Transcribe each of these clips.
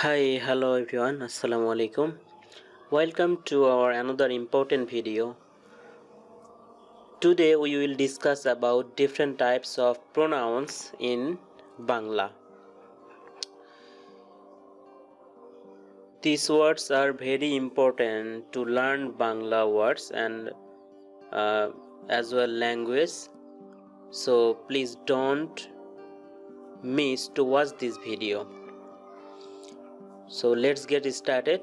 Hi, hello everyone. Assalamu alaikum. Welcome to our another important video. Today we will discuss about different types of pronouns in Bangla. These words are very important to learn Bangla words and as well language. So please don't miss to watch this video. So let's get started.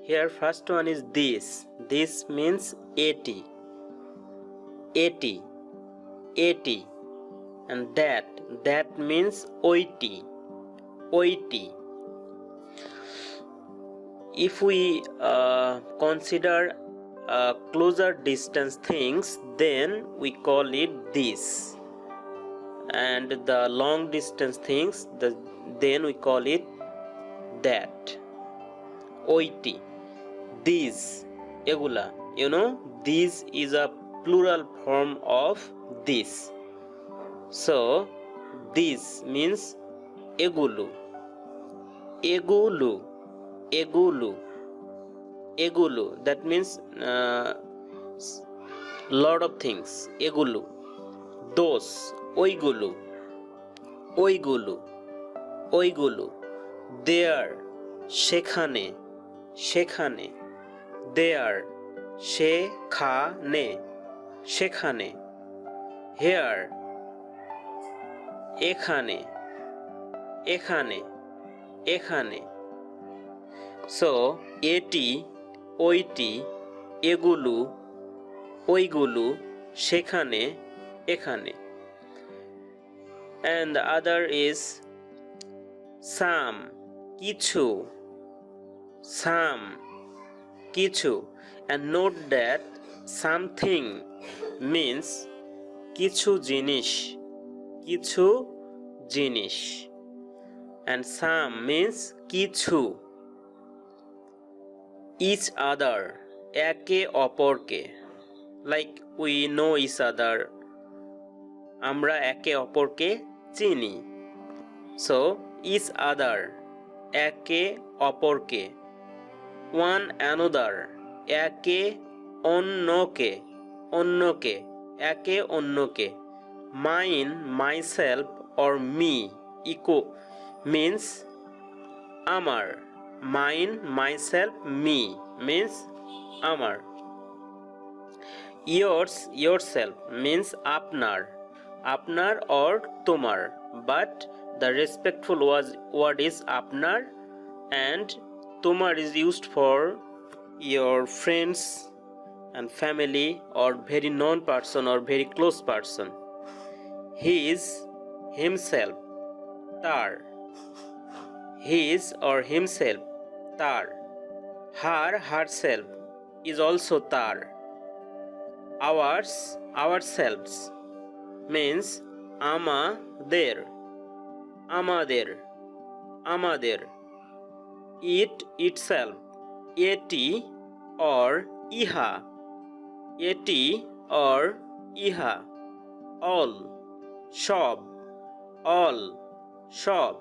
Here first one is this. This means 80. 80, 80, and that means 80, 80. If we consider closer distance things, then we call it this, and the long distance things, then we call it that. 80, these, egula, this is a plural form of this. So this means egulu, egulu, egulu, egulu. That means lot of things. Egulu, those, oigulu, oigulu, oigulu. There, shekhane, shekhane. There, shekhane, shekhane. Here, এখানে, এখানে, এখানে. So 80, ওইটি, এগুলো, ওইগুলো, সেখানে, এখানে. And the other is some, কিছু, some, কিছু. And note that something means কিছু জিনিস, কিছু জিনিস, and some means কিছু. Each other, একে অপরকে, like we know each other, আমরা একে অপরকে চিনি. So each other, একে অপরকে. One another, একে অন্যকে, অন্যকে, একে অন্যকে. Mine, myself, or me, echo means আমার. Mine, myself, me means আমার. Yours, yourself means আপনার, আপনার or তোমার, but the respectful word is আপনার, and তোমার is used for your friends and family or very known person or very close person. His, himself, তার. His or himself, তার. Her, herself is also তার. Ours, ourselves means আমাদের, আমাদের, আমাদের. It, itself, এটি or ইহা, এটি or ইহা. All, সব, all, সব.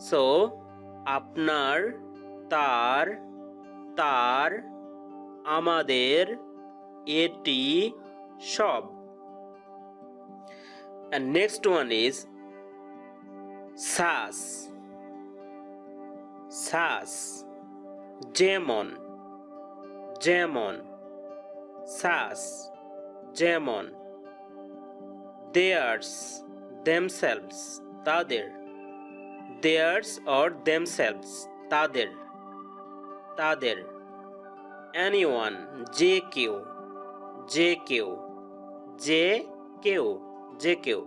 So আপনার, তার, তার, আমাদের, এটি, সব. And next one is সাস, সাস, যেমন, যেমন, সাস, যেমন. Theirs, themselves, তাদের. Theirs or themselves, তাদের, তাদের. Anyone, যে কেউ, যে কেউ, যে কেউ, যে কেউ.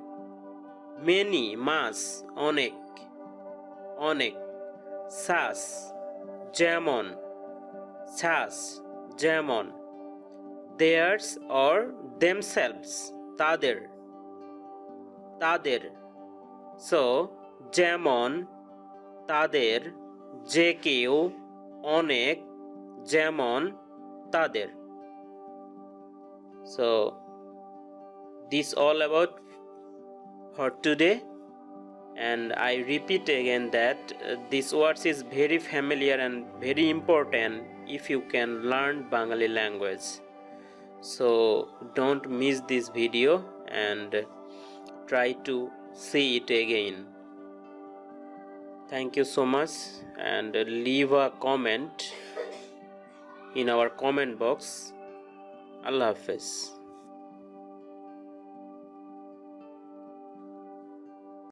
Many, মাস, অনেক, অনেক. সাস, যেমন, সাস, যেমন. Theirs or themselves, তাদের, তাদের. So যেমন, তাদের, যে কেউ, অনেক, যেমন, তাদের. So this all about for today, and I repeat again that this words is very familiar and very important if you can learn Bengali language. So don't miss this video and try to see it again. Thank you so much, and leave a comment in our comment box. Allah Hafiz.